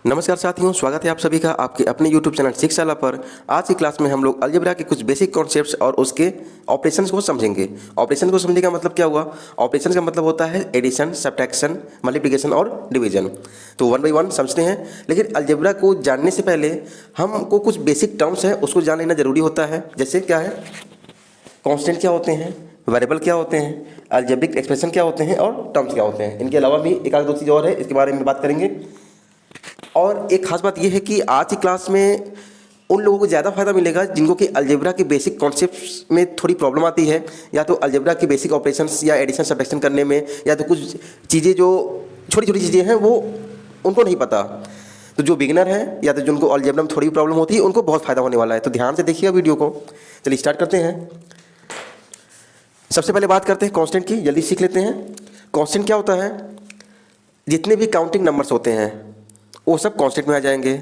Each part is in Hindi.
नमस्कार साथियों, स्वागत है आप सभी का आपके अपने YouTube चैनल शिक्षाला पर। आज की क्लास में हम लोग अलजेब्रा के कुछ बेसिक कॉन्सेप्ट्स और उसके ऑपरेशंस को समझेंगे। ऑपरेशन को समझने का मतलब क्या हुआ? ऑपरेशन का मतलब होता है एडिशन, सब्ट्रैक्शन, मल्टीप्लिकेशन और डिवीजन। तो वन बाई वन समझते हैं, लेकिन अलजेब्रा को जानने से पहले हमको कुछ बेसिक टर्म्स है उसको जान लेना जरूरी होता है। जैसे क्या है, कॉन्स्टेंट क्या होते हैं, वेरिएबल क्या होते हैं, अलजेब्रिक एक्सप्रेशन क्या होते हैं और टर्म्स क्या होते हैं। इनके अलावा भी एक आध दो चीज़ और है, इसके बारे में बात करेंगे। और एक खास बात यह है कि आज की क्लास में उन लोगों को ज़्यादा फायदा मिलेगा जिनको कि अलजेब्रा के बेसिक कॉन्सेप्ट्स में थोड़ी प्रॉब्लम आती है, या तो अलजेब्रा के बेसिक ऑपरेशंस या एडिशन सब्ट्रैक्शन करने में, या तो कुछ चीज़ें जो छोटी छोटी चीज़ें हैं वो उनको नहीं पता। तो जो बिगिनर है या तो जिनको अलजेब्रा में थोड़ी प्रॉब्लम होती है उनको बहुत फ़ायदा होने वाला है। तो ध्यान से देखिएगा वीडियो को। चलिए स्टार्ट करते हैं। सबसे पहले बात करते हैं कांस्टेंट की, जल्दी सीख लेते हैं। कांस्टेंट क्या होता है? जितने भी काउंटिंग नंबर्स होते हैं वो सब कांस्टेंट में आ जाएंगे।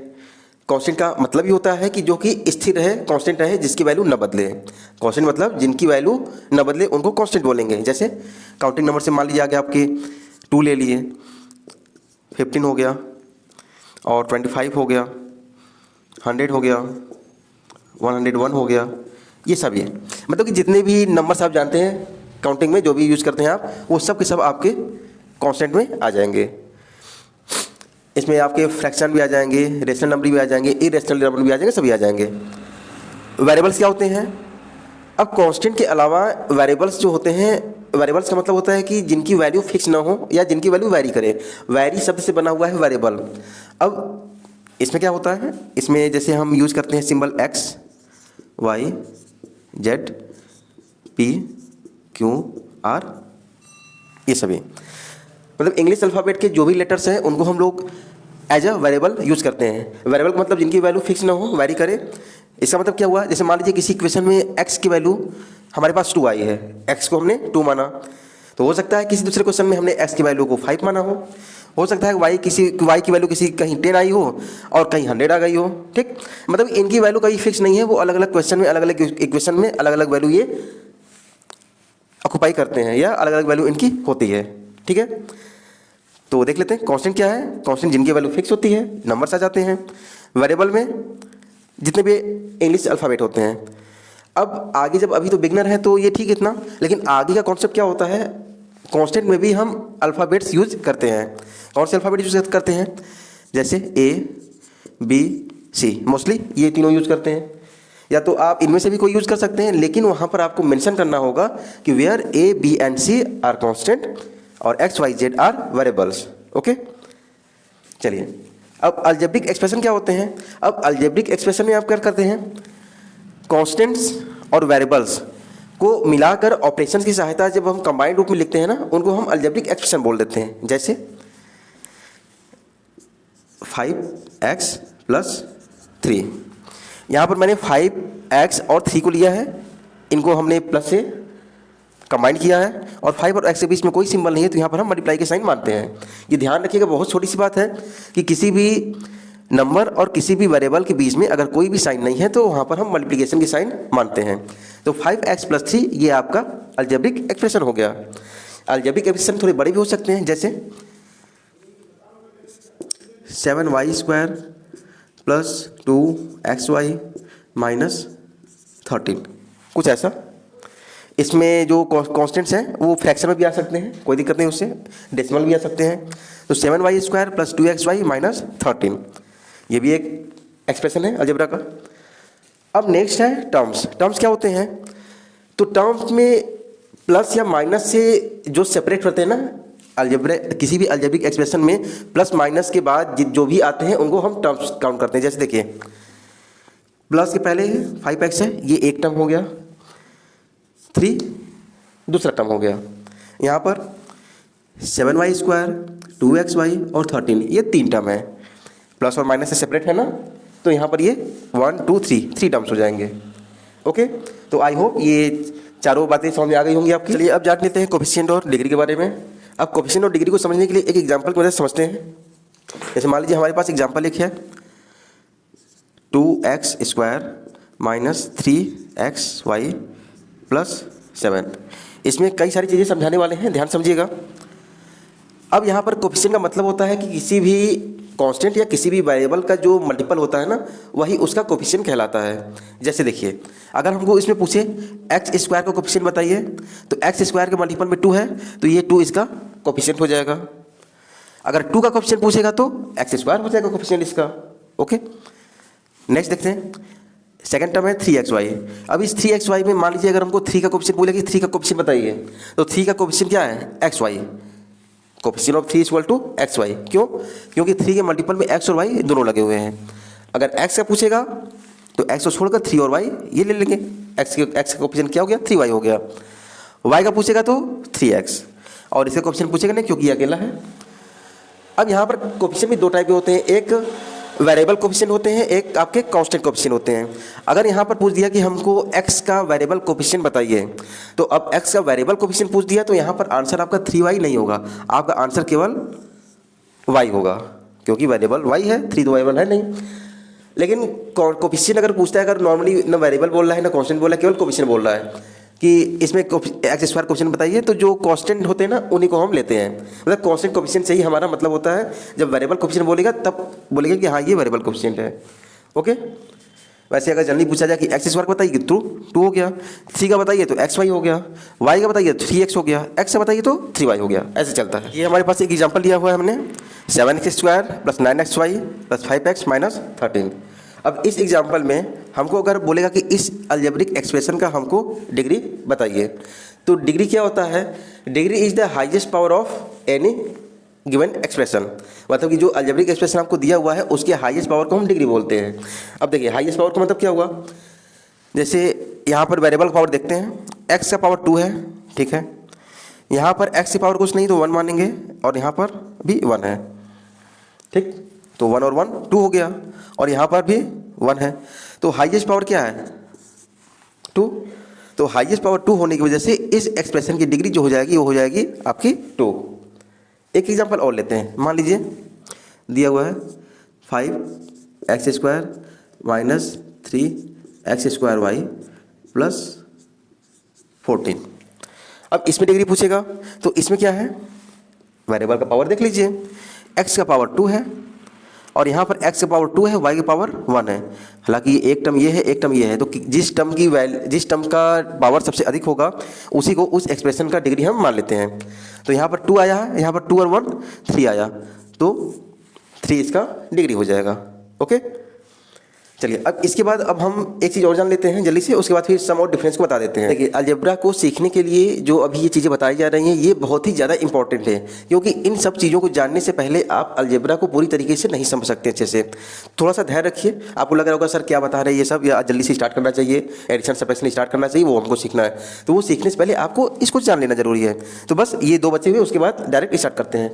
कांस्टेंट का मतलब ही होता है कि जो कि स्थिर रहे, कांस्टेंट रहे, जिसकी वैल्यू न बदले। कांस्टेंट मतलब जिनकी वैल्यू न बदले उनको कांस्टेंट बोलेंगे। जैसे काउंटिंग नंबर से मान लीजिए आगे आपके 2 ले लिए, 15 हो गया और 25 हो गया, 100 हो गया, 101 हो गया। ये सब ये मतलब कि जितने भी नंबर्स आप जानते हैं काउंटिंग में जो भी यूज़ करते हैं आप, वो सब के सब आपके कांस्टेंट में आ जाएंगे। इसमें आपके फ्रैक्शन भी आ जाएंगे, रेशनल नंबर भी आ जाएंगे, इरेशनल नंबर भी आ जाएंगे, सभी आ जाएंगे। वेरिएबल्स क्या होते हैं? अब कांस्टेंट के अलावा वेरिएबल्स जो होते हैं, वेरिएबल्स का मतलब होता है कि जिनकी वैल्यू फिक्स ना हो या जिनकी वैल्यू वैरी करे। वैरी शब्द से बना हुआ है वेरिएबल। अब इसमें क्या होता है, इसमें जैसे हम यूज़ करते हैं symbol X, Y, Z, P, Q, R, ये सभी मतलब इंग्लिश अल्फ़ाबेट के जो भी लेटर्स हैं उनको हम लोग एज अ वेरिएबल यूज़ करते हैं। वेरिएबल का मतलब जिनकी वैल्यू फिक्स ना हो, वैरी करे। इसका मतलब क्या हुआ, जैसे मान लीजिए किसी इक्वेशन में एक्स की वैल्यू हमारे पास 2 आई है, एक्स को हमने 2 माना, तो हो सकता है किसी दूसरे क्वेश्चन में हमने एक्स की वैल्यू को 5 माना हो सकता है वाई की वैल्यू किसी कहीं 10 आई हो और कहीं 100 आ गई हो। ठीक, मतलब इनकी वैल्यू कहीं फिक्स नहीं है, वो अलग अलग क्वेश्चन में, अलग अलग इक्वेशन में अलग अलग वैल्यू ये ऑक्यूपाई करते हैं या अलग अलग वैल्यू इनकी होती है। ठीक है, तो देख लेते हैं कांस्टेंट क्या है। कांस्टेंट जिनकी वैल्यू फिक्स होती है, नंबर्स आ जाते हैं। वेरिएबल में जितने भी इंग्लिश अल्फ़ाबेट होते हैं। अब आगे जब अभी तो बिगनर है तो ये ठीक है इतना, लेकिन आगे का कॉन्सेप्ट क्या होता है, कांस्टेंट में भी हम अल्फ़ाबेट्स यूज करते हैं। कौन से अल्फ़ाबेट यूज करते हैं? जैसे ए, बी, सी, मोस्टली ये तीनों यूज करते हैं। या तो आप इनमें से भी कोई यूज कर सकते हैं, लेकिन वहाँ पर आपको मेंशन करना होगा कि where a, b and c are constant और x, Y, z are variables. Okay, चलिए अब अलजेब्रिक एक्सप्रेशन क्या होते हैं। अब अलजेब्रिक एक्सप्रेशन में आप क्या करते हैं, कांस्टेंट्स और वेरिएबल्स को मिलाकर ऑपरेशन की सहायता जब हम कंबाइंड रूप में लिखते हैं ना, उनको हम अलजेब्रिक एक्सप्रेशन बोल देते हैं। जैसे 5x + 3, यहाँ पर मैंने 5x और 3 को लिया है, इनको हमने प्लस से कंबाइन किया है, और 5 और x के बीच में कोई सिंबल नहीं है, तो यहाँ पर हम मल्टीप्लाई के साइन मानते हैं। ये ध्यान रखिएगा, बहुत छोटी सी बात है कि किसी भी नंबर और किसी भी वेरिएबल के बीच में अगर कोई भी साइन नहीं है तो वहाँ पर हम मल्टीप्लिकेशन की साइन मानते हैं। तो 5x + 3 ये आपका अलजेब्रिक एक्सप्रेशन हो गया। अलजेब्रिक एक्सप्रेशन थोड़े बड़े भी हो सकते हैं, जैसे 7y² + 2xy - 13, कुछ ऐसा। इसमें जो कॉन्स्टेंट्स हैं वो फ्रैक्शन में भी आ सकते हैं, कोई दिक्कत नहीं उससे, डेसिमल भी आ सकते हैं। तो 7y² + 2xy - 13, ये भी एक एक्सप्रेशन है अलजेब्रा का। अब नेक्स्ट है टर्म्स। टर्म्स क्या होते हैं? तो टर्म्स में प्लस या माइनस से जो सेपरेट होते हैं ना, अलजेब्रा किसी भी अलजेब्रिक एक्सप्रेशन में प्लस माइनस के बाद जो भी आते हैं उनको हम टर्म्स काउंट करते हैं। जैसे देखिए, प्लस के पहले 5x है, ये एक टर्म हो गया, 3 दूसरा टर्म हो गया। यहाँ पर 7y², 2xy और 13 ये 3 टर्म है, प्लस और माइनस से सेपरेट है ना, तो यहाँ पर ये 1 2 3 टर्म्स हो जाएंगे। ओके, तो आई होप ये चारों बातें समझ में आ गई होंगी आपकी। चलिए अब जान लेते हैं कोफिशिएंट और डिग्री के बारे में। अब कोफिशिएंट और डिग्री को समझने के लिए एक एग्जाम्पल की मदद से समझते हैं। जैसे मान लीजिए हमारे पास एग्जाम्पल एक है 2x² - 3xy + 7। इसमें कई सारी चीज़ें समझाने वाले हैं, ध्यान समझिएगा। अब यहाँ पर कोफिशिएंट का मतलब होता है कि किसी भी कांस्टेंट या किसी भी वेरिएबल का जो मल्टीपल होता है ना, वही उसका कोफिशिएंट कहलाता है। जैसे देखिए, अगर हमको इसमें पूछे एक्स स्क्वायर का कोफिशिएंट बताइए, तो एक्स स्क्वायर के मल्टीपल में 2 है, तो ये 2 इसका कोफिशिएंट हो जाएगा। अगर 2 का कोफिशिएंट पूछेगा तो एक्स स्क्वायर हो जाएगा कोफिशिएंट इसका। ओके, नेक्स्ट देखते हैं। सेकंड टर्म है 3xy। अब इस 3xy में मान लीजिए अगर हमको 3 का कोफिशिएंट बोलेगी, 3 का कोफिशिएंट बताइए, तो 3 का कोफिशिएंट क्या है, xy। Coefficient of 3 equal to xy। क्यों? क्योंकि 3 के मल्टीपल में x और y दोनों लगे हुए हैं। अगर x का पूछेगा तो x को छोड़कर 3 और y ये ले लेंगे। x का कोफिशिएंट क्या हो गया, 3y हो गया। y का पूछेगा तो 3x, और इसका कोफिशिएंट पूछेगा नहीं क्योंकि ये अकेला है। अब यहाँ पर कोफिशिएंट भी 2 टाइप के होते हैं, एक वेरिएबल कोफिशिएंट होते हैं, एक आपके कांस्टेंट कोफिशिएंट होते हैं। अगर यहाँ पर पूछ दिया कि हमको x का वेरिएबल कोफिशिएंट बताइए, तो अब x का वेरिएबल कोफिशिएंट पूछ दिया तो यहाँ पर आंसर आपका 3y नहीं होगा, आपका आंसर केवल y होगा, क्योंकि वेरिएबल y है, 3 तो y1 है नहीं। लेकिन कोफिशिएंट अगर पूछता है, अगर नॉर्मली ना वेरिएबल बोल रहा है ना कांस्टेंट बोल रहा है, केवल कोफिशिएंट बोल रहा है कि इसमें एक्स स्क्वायर कोफिशिएंट बताइए, तो जो कांस्टेंट होते हैं ना उन्हीं को हम लेते हैं। मतलब कांस्टेंट कोफिशिएंट से ही हमारा मतलब होता है, जब वेरिएबल कोफिशिएंट बोलेगा तब बोलेगा कि हाँ ये वेरिएबल कोफिशिएंट है। ओके, वैसे अगर जनरली पूछा जाए कि एक्स स्क्वायर का बताइए तो 2 हो गया, 3 का बताइए तो xy हो गया, y का बताइए तो 3x हो गया, x का बताइए तो 3y हो गया, ऐसे चलता है। ये हमारे पास एक एग्जाम्पल दिया हुआ है हमने, 7x² + 9xy + 5x - 13। अब इस एग्जाम्पल में हमको अगर बोलेगा कि इस अलजेब्रिक एक्सप्रेशन का हमको डिग्री बताइए, तो डिग्री क्या होता है, degree is the highest power of any given expression. मतलब कि जो अलजेब्रिक एक्सप्रेशन आपको दिया हुआ है उसके हाईएस्ट पावर को हम डिग्री बोलते हैं। अब देखिए हाईएस्ट पावर का मतलब क्या हुआ, जैसे यहाँ पर वेरिएबल पावर देखते हैं, x का पावर 2 है, ठीक है, यहाँ पर x की पावर कुछ नहीं तो 1 मानेंगे, और यहाँ पर भी 1 है, ठीक, तो 1 और 1 2 हो गया, और यहाँ पर भी 1 है, तो हाईएस्ट पावर क्या है 2। तो हाईएस्ट पावर 2 होने की वजह से इस एक्सप्रेशन की डिग्री जो हो जाएगी वो हो जाएगी आपकी 2। एक एग्जांपल और लेते हैं, मान लीजिए दिया हुआ है 5x² - 3x² y + 14। अब इसमें डिग्री पूछेगा तो इसमें क्या है, वेरिएबल का पावर देख लीजिए, x का पावर 2 है, और यहाँ पर x का पावर 2 है, y की पावर 1 है। हालांकि एक टर्म ये है, एक टर्म ये है, तो जिस टर्म का पावर सबसे अधिक होगा उसी को उस एक्सप्रेशन का डिग्री हम मान लेते हैं। तो यहाँ पर 2 आया है, यहाँ पर 2 और 1 3 आया, तो 3 इसका डिग्री हो जाएगा। ओके, चलिए अब इसके बाद अब हम एक चीज़ और जान लेते हैं जल्दी से, उसके बाद फिर सम और डिफरेंस को बता देते हैं। देखिए अलजेब्रा को सीखने के लिए जो अभी ये चीज़ें बताई जा रही हैं ये बहुत ही ज़्यादा इंपॉर्टेंट है, क्योंकि इन सब चीज़ों को जानने से पहले आप अलजेब्रा को पूरी तरीके से नहीं समझ सकते अच्छे से। थोड़ा सा धैर्य रखिए, आपको लग रहा होगा सर क्या बता रहे हैं ये सब, या जल्दी से स्टार्ट करना चाहिए, एडिशन सब्ट्रैक्शन स्टार्ट करना चाहिए, वो हमको सीखना है। तो वो सीखने से पहले आपको इसको जान लेना जरूरी है। तो बस ये 2 बचे हुए, उसके बाद डायरेक्ट स्टार्ट करते हैं।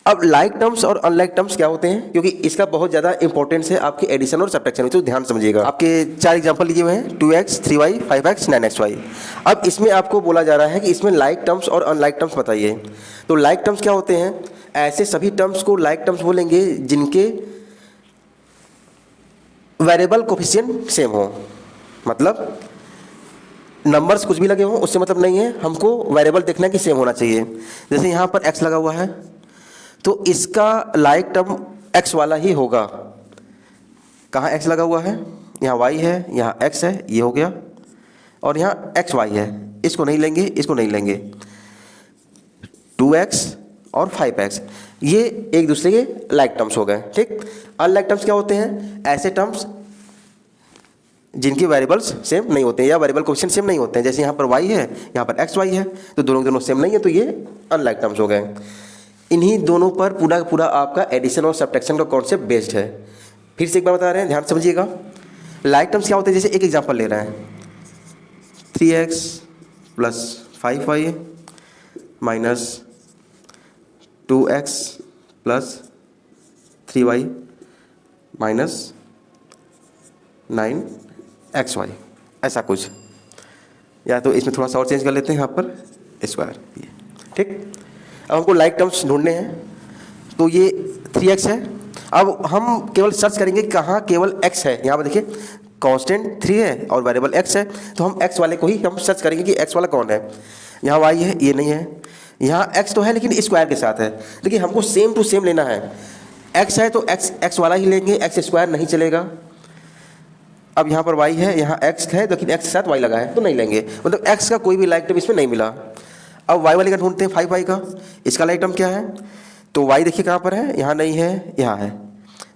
अब लाइक टर्म्स और अनलाइक टर्म्स क्या होते हैं, क्योंकि इसका बहुत ज़्यादा इंपॉर्टेंस है आपके एडिशन और सब्ट्रैक्शन में, तो ध्यान समझिएगा। आपके 4 एग्जांपल लिए हुए हैं, 2x 3y 5x 9xy। अब इसमें आपको बोला जा रहा है कि इसमें लाइक टर्म्स और अनलाइक टर्म्स बताइए। तो लाइक टर्म्स क्या होते हैं, ऐसे सभी टर्म्स को लाइक टर्म्स बोलेंगे जिनके वेरिएबल कोफिशिएंट सेम हो, मतलब नंबर्स कुछ भी लगे हों उससे मतलब नहीं है, हमको वेरिएबल देखना है कि सेम होना चाहिए। जैसे यहाँ पर x लगा हुआ है तो इसका लाइक टर्म x वाला ही होगा। कहाँ x लगा हुआ है, यहाँ y है, यहाँ x है, ये हो गया, और यहाँ xy है, इसको नहीं लेंगे, इसको नहीं लेंगे। 2x और 5x ये एक दूसरे के लाइक टर्म्स हो गए, ठीक। अनलाइक टर्म्स क्या होते हैं, ऐसे टर्म्स जिनकी वेरिएबल्स सेम नहीं होते हैं या वेरिएबल कोफिशिएंट सेम नहीं होते हैं। जैसे यहाँ पर y है, यहाँ पर xy है, तो दोनों सेम नहीं है, तो ये अनलाइक टर्म्स हो गए। इन्हीं दोनों पर पूरा आपका एडिशन और सब्ट्रैक्शन का कॉन्सेप्ट बेस्ड है। फिर से एक बार बता रहे हैं, ध्यान समझिएगा। लाइक टर्म्स क्या होते हैं, जैसे एक एग्जांपल ले रहे हैं, 3x + 5y - 2x + 3y - 9xy, ऐसा कुछ। या तो इसमें थोड़ा सा और चेंज कर लेते हैं, यहाँ पर स्क्वायर, ठीक। अब हमको लाइक टर्म्स ढूंढने हैं, तो ये 3x है। अब हम केवल सर्च करेंगे कहाँ केवल x है। यहाँ पर देखिए कांस्टेंट 3 है और वेरिएबल x है, तो हम x वाले को ही हम सर्च करेंगे कि x वाला कौन है। यहाँ y है, ये नहीं है। यहाँ x तो है लेकिन स्क्वायर के साथ है। देखिए हमको सेम टू सेम लेना है, एक्स है तो एक्स एक्स वाला ही लेंगे, एक्स स्क्वायर नहीं चलेगा। अब यहाँ पर वाई है, यहाँ एक्स है लेकिन एक्स के साथ वाई लगा है तो नहीं लेंगे, मतलब एक्स का कोई भी लाइक टर्म इसमें नहीं मिला। अब वाई वाले का ढूंढते हैं, 5y का, इसका लाइक टर्म क्या है, तो वाई देखिए कहाँ पर है, यहाँ नहीं है, यहाँ है,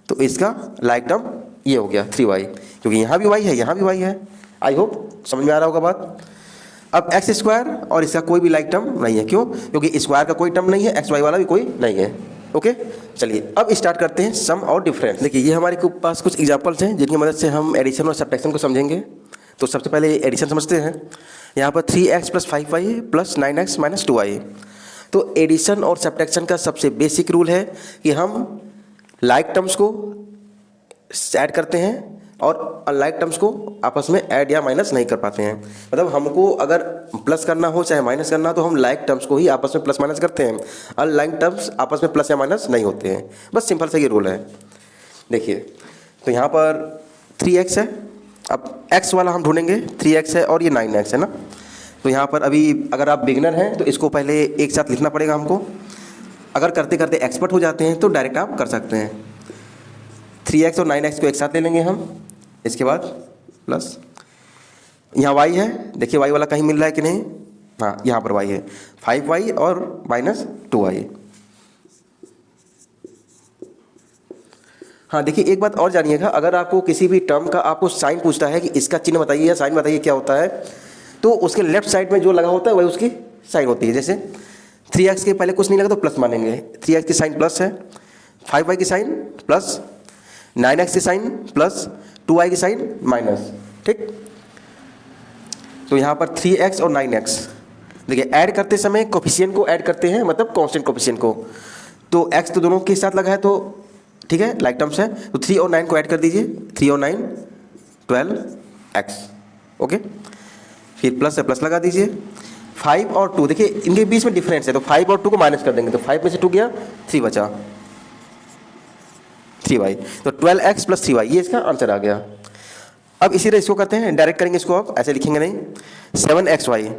तो इसका लाइक टर्म ये हो गया 3y, क्योंकि यहाँ भी वाई है यहाँ भी वाई है। आई होप समझ में आ रहा होगा बात। अब एक्स स्क्वायर और इसका कोई भी लाइक टर्म नहीं है, क्यों, क्योंकि स्क्वायर का कोई टर्म नहीं है, एक्स वाई वाला भी कोई नहीं है। ओके चलिए अब स्टार्ट करते हैं सम और डिफरेंस। देखिए ये हमारे पास कुछ एग्जांपल्स हैं जिनकी मदद से हम एडिशन और सब्ट्रैक्शन को समझेंगे। तो सबसे पहले एडिशन समझते हैं। यहाँ पर 3x + 5y + 9x - 2y। तो एडिशन और सब्ट्रैक्शन का सबसे बेसिक रूल है कि हम लाइक टर्म्स को ऐड करते हैं और अनलाइक टर्म्स को आपस में ऐड या माइनस नहीं कर पाते हैं। मतलब हमको अगर प्लस करना हो चाहे माइनस करना हो तो हम लाइक टर्म्स को ही आपस में प्लस माइनस करते हैं, अनलाइक टर्म्स आपस में प्लस या माइनस नहीं होते हैं। बस सिंपल सा ये रूल है। देखिए तो यहाँ पर 3x है, अब x वाला हम ढूंढेंगे, 3x है और ये 9x है ना। तो यहाँ पर अभी अगर आप बिगिनर हैं तो इसको पहले एक साथ लिखना पड़ेगा हमको। अगर करते करते एक्सपर्ट हो जाते हैं तो डायरेक्ट आप कर सकते हैं। 3x और 9x को एक साथ ले लेंगे हम, इसके बाद प्लस यहाँ y है, देखिए y वाला कहीं मिल रहा है कि नहीं, हाँ यहाँ पर y है, 5y और -2y। हाँ देखिए एक बात और जानिएगा, अगर आपको किसी भी टर्म का आपको साइन पूछता है कि इसका चिन्ह बताइए या साइन बताइए क्या होता है, तो उसके लेफ्ट साइड में जो लगा होता है वही उसकी साइन होती है। जैसे 3x के पहले कुछ नहीं लगा तो प्लस मानेंगे, 3x की साइन प्लस है, 5y की साइन प्लस, 9x की साइन प्लस, 2y की साइन माइनस। ठीक, तो यहाँ पर 3x और 9x देखिए ऐड करते समय कोफिशिएंट को ऐड करते हैं, मतलब कांस्टेंट कोफिशिएंट को। तो x तो दोनों के साथ लगा है तो ठीक है लाइक टर्म्स है, तो 3 और 9 को ऐड कर दीजिए, 3 और 9 12x। ओके फिर प्लस है, प्लस लगा दीजिए। 5 और 2 देखिए इनके बीच में डिफरेंस है, तो 5 और 2 को माइनस कर देंगे, तो 5 में से 2 गया, 3 बचा, 3y, तो 12x + 3y ये इसका आंसर आ गया। अब इसी तरह इसको करते हैं, डायरेक्ट करेंगे इसको, आप ऐसे लिखेंगे नहीं, 7xy,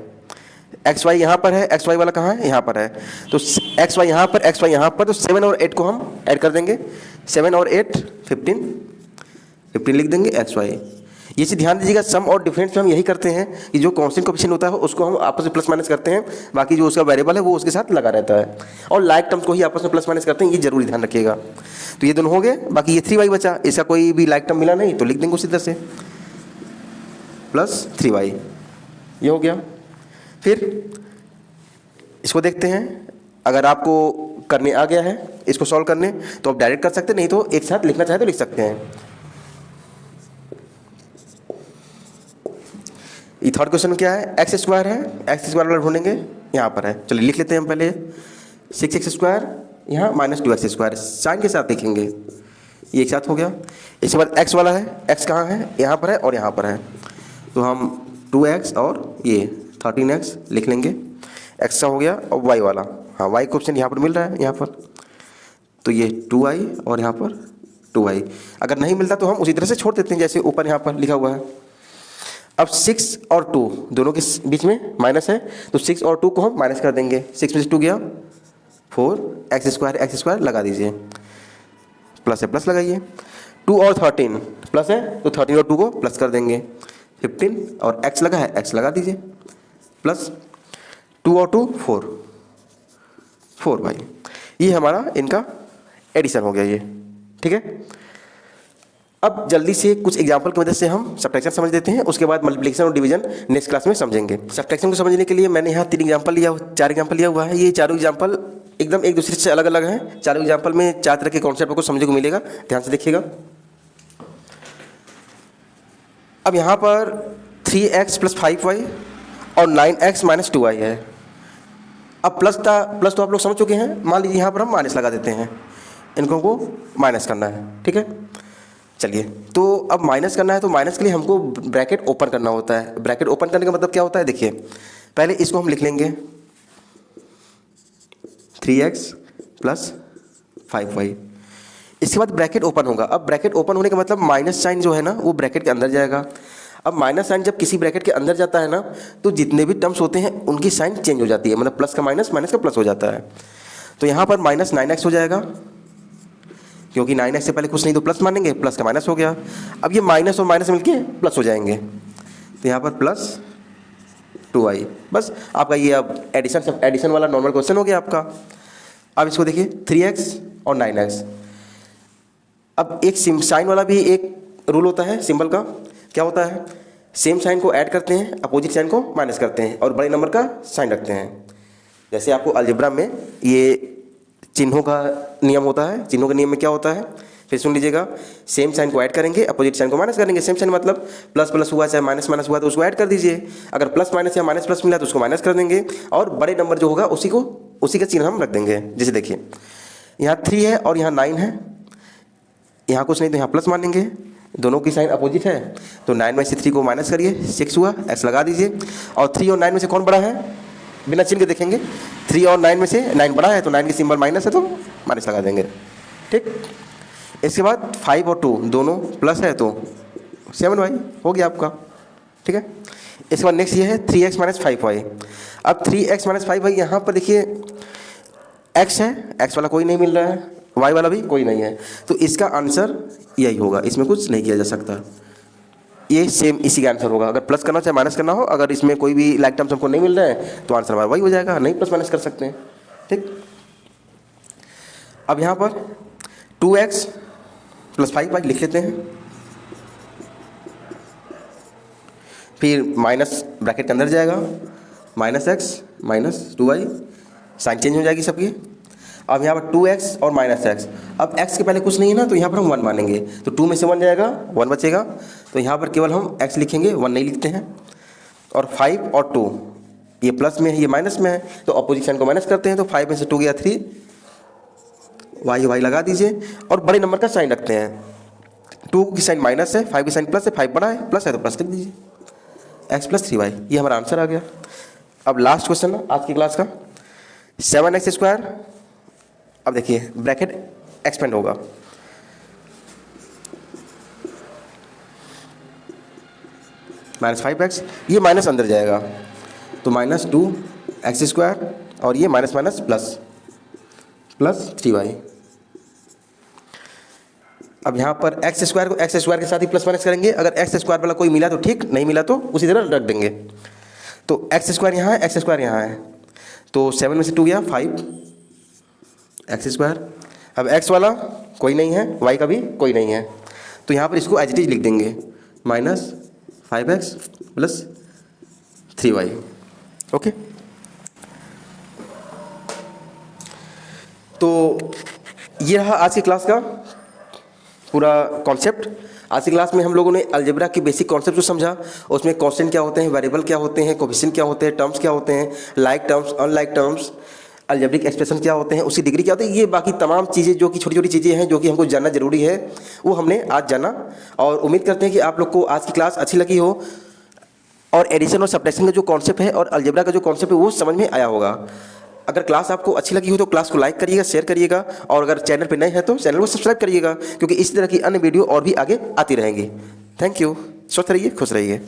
xy यहाँ पर है, xy वाला कहाँ है, यहाँ पर है, तो xy यहाँ पर, xy यहाँ पर, तो 7 और 8 को हम ऐड कर देंगे, 7 और 8 15 लिख देंगे xy। ये चीज़ ध्यान दीजिएगा, सम और डिफरेंस में हम यही करते हैं कि जो कांस्टेंट कोएफिशिएंट होता है उसको हम आपस में प्लस माइनस करते हैं, बाकी जो उसका वेरिएबल है वो उसके साथ लगा रहता है, और लाइक टर्म्स को ही आपस में प्लस माइनस करते हैं, ये जरूरी ध्यान रखिएगा। तो ये दोनों हो गए, बाकी ये 3y बचा, इसका कोई भी लाइक टर्म मिला नहीं तो लिख देंगे उसी तरह से प्लस 3y, ये हो गया। फिर इसको देखते हैं, अगर आपको करने आ गया है इसको सॉल्व करने तो आप डायरेक्ट कर सकते हैं, नहीं तो एक साथ लिखना चाहे तो लिख सकते हैं। ये थर्ड क्वेश्चन क्या है, एक्स स्क्वायर है, एक्स स्क्वायर वाला ढूंढेंगे, यहाँ पर है, चलिए लिख लेते हैं हम पहले 6x स्क्वायर यहाँ -2x स्क्वायर, साइन के साथ लिखेंगे, ये एक साथ हो गया। इसके बाद x वाला है, x कहाँ है, यहाँ पर है और यहाँ पर है, तो हम 2x और ये 13x लिख लेंगे, x का हो गया। और y वाला, हाँ y का ऑप्शन यहाँ पर मिल रहा है, यहाँ पर, तो ये 2y और यहाँ पर 2y। अगर नहीं मिलता तो हम उसी तरह से छोड़ देते हैं जैसे ऊपर यहाँ पर लिखा हुआ है। अब 6 और 2 दोनों के बीच में माइनस है, तो 6 और 2 को हम माइनस कर देंगे, 6 में से 2 गया 4, एक्स स्क्वायर लगा दीजिए, प्लस है प्लस लगाइए। 2 और 13 प्लस है तो 13 और 2 को प्लस कर देंगे, 15 और x लगा है x लगा दीजिए, प्लस 2 और 2 4 भाई, ये हमारा इनका एडिशन हो गया ये। ठीक है, अब जल्दी से कुछ एग्जांपल की मदद से हम सब्ट्रैक्शन समझ लेते हैं, उसके बाद मल्टीप्लिकेशन और डिवीजन नेक्स्ट क्लास में समझेंगे। सब्ट्रैक्शन को समझने के लिए मैंने यहाँ 4 एग्जांपल लिया हुआ है। ये चारों एग्जांपल एकदम एक दूसरे से अलग अलग हैं। चारों एग्जांपल में 4 तरह के कॉन्सेप्ट को समझने को मिलेगा, ध्यान से देखिएगा। अब यहाँ पर 3x + 5y और 9x - 2y है। अब प्लस तो आप लोग समझ चुके हैं, मान लीजिए यहाँ पर हम माइनस लगा देते हैं, इनको को माइनस करना है। ठीक है, चलिए, तो अब माइनस करना है तो माइनस के लिए हमको ब्रैकेट ओपन करना होता है। ब्रैकेट ओपन करने का मतलब क्या होता है, देखिए पहले इसको हम लिख लेंगे 3x + 5y, इसके बाद ब्रैकेट ओपन होगा। अब ब्रैकेट ओपन होने का मतलब माइनस साइन जो है ना वो ब्रैकेट के अंदर जाएगा। अब माइनस साइन जब किसी ब्रैकेट के अंदर जाता है ना तो जितने भी टर्म्स होते हैं उनकी साइन चेंज हो जाती है, मतलब प्लस का माइनस, माइनस का प्लस हो जाता है। तो यहाँ पर -9x हो जाएगा क्योंकि 9x से पहले कुछ नहीं तो प्लस मानेंगे, प्लस का माइनस हो गया। अब ये माइनस और माइनस मिलके प्लस हो जाएंगे, तो यहाँ पर प्लस 2y। बस आपका ये अब एडिशन वाला नॉर्मल क्वेश्चन हो गया आपका। अब इसको देखिए 3x और 9x। अब एक साइन वाला भी एक रूल होता है सिंबल का, क्या होता है, सेम साइन को ऐड करते हैं, अपोजिट साइन को माइनस करते हैं और बड़े नंबर का साइन रखते हैं। जैसे आपको अलजेब्रा में ये चिन्हों का नियम होता है, चिन्हों के नियम में क्या होता है, फिर सुन लीजिएगा, सेम साइन को ऐड करेंगे, अपोजिट साइन को माइनस करेंगे। सेम साइन मतलब प्लस प्लस हुआ चाहे माइनस माइनस हुआ तो उसको ऐड कर दीजिए, अगर प्लस माइनस या माइनस प्लस मिला तो उसको माइनस कर देंगे और बड़े नंबर जो होगा उसी का चिन्ह हम रख देंगे। जैसे देखिए यहाँ 3 है और यहाँ 9 है, यहाँ कुछ नहीं तो यहाँ प्लस मानेंगे, दोनों की साइन अपोजिट है तो 9 में से 3 को माइनस करिए, 6 हुआ, x लगा दीजिए। और 3 और 9 में से कौन बड़ा है, बिना चिन्ह के देखेंगे, 3 और 9 में से 9 बड़ा है तो 9 की सिंबल माइनस है तो माइनस लगा देंगे, ठीक। इसके बाद 5 और 2 दोनों प्लस है तो 7y हो गया आपका, ठीक है। इसके बाद नेक्स्ट ये है 3x माइनस 5y। अब 3x माइनस 5y यहाँ पर देखिए x है, x वाला कोई नहीं मिल रहा है, y वाला भी कोई नहीं है, तो इसका आंसर यही होगा, इसमें कुछ नहीं किया जा सकता, ये सेम इसी का आंसर होगा। अगर प्लस करना चाहे माइनस करना हो, अगर इसमें कोई भी लाइक टर्म्स हमको नहीं मिल रहा है तो आंसर हमारा वही हो जाएगा, नहीं प्लस माइनस कर सकते हैं, ठीक। अब यहाँ पर 2x प्लस 5y लिख लेते हैं, फिर माइनस ब्रैकेट के अंदर जाएगा, minus x minus 2y, sign change हो जाएगी सबकी। अब यहाँ पर 2x और माइनस x, अब x के पहले कुछ नहीं है ना तो यहाँ पर हम 1 मानेंगे, तो 2 में से 1 जाएगा, 1 बचेगा, तो यहाँ पर केवल हम x लिखेंगे, 1 नहीं लिखते हैं। और 5 और 2 ये प्लस में है, ये माइनस में है, तो अपोजिट साइन को माइनस करते हैं, तो 5 में से 2 गया 3, y लगा दीजिए और बड़े नंबर का साइन रखते हैं। 2 की साइन माइनस है, 5 की साइन प्लस है, 5 बड़ा है, प्लस है तो प्लस लिख दीजिए, x प्लस 3y, ये हमारा आंसर आ गया। अब लास्ट क्वेश्चन है आज की क्लास का, 7x स्क्वायर। अब देखिए ब्रैकेट एक्सपेंड होगा, माइनस 5x, ये माइनस अंदर जाएगा तो माइनस 2x स्क्वायर और ये माइनस माइनस प्लस 3y। अब यहाँ पर x स्क्वायर को x स्क्वायर के साथ ही प्लस माइनस करेंगे, अगर x स्क्वायर वाला कोई मिला तो ठीक, नहीं मिला तो उसी तरह रख देंगे। तो x स्क्वायर यहाँ है, x स्क्वायर यहाँ है, तो 7 में से 2 गया 5 x स्क्वायर। अब x वाला कोई नहीं है, y का भी कोई नहीं है, तो यहाँ पर इसको एज इट इज लिख देंगे, minus 5x plus 3y, okay. तो ये रहा आज की क्लास का पूरा कॉन्सेप्ट। आज की क्लास में हम लोगों ने अलजेब्रा की बेसिक कॉन्सेप्ट को समझा, उसमें कांस्टेंट क्या होते हैं, वेरिएबल क्या होते हैं, कोएफिशिएंट क्या होते हैं, टर्म्स क्या होते हैं, like terms, unlike terms, algebraic expression क्या होते हैं, उसकी डिग्री क्या होती है, ये बाकी तमाम चीज़ें जो कि छोटी छोटी चीज़ें हैं जो कि हमको जानना जरूरी है, वो हमने आज जाना। और उम्मीद करते हैं कि आप लोग को आज की क्लास अच्छी लगी हो और एडिशन और सब्ट्रैक्शन का जो कॉन्सेप्ट है और अलजेब्रा का जो कॉन्सेप्ट है वो समझ में आया होगा। अगर क्लास आपको अच्छी लगी हो तो क्लास को लाइक करिएगा, शेयर करिएगा, और अगर चैनल पर नए हैं तो चैनल को सब्सक्राइब करिएगा, क्योंकि इस तरह की अन्य वीडियो और भी आगे आती रहेंगी। थैंक यू, स्वस्थ रहिए, खुश रहिए।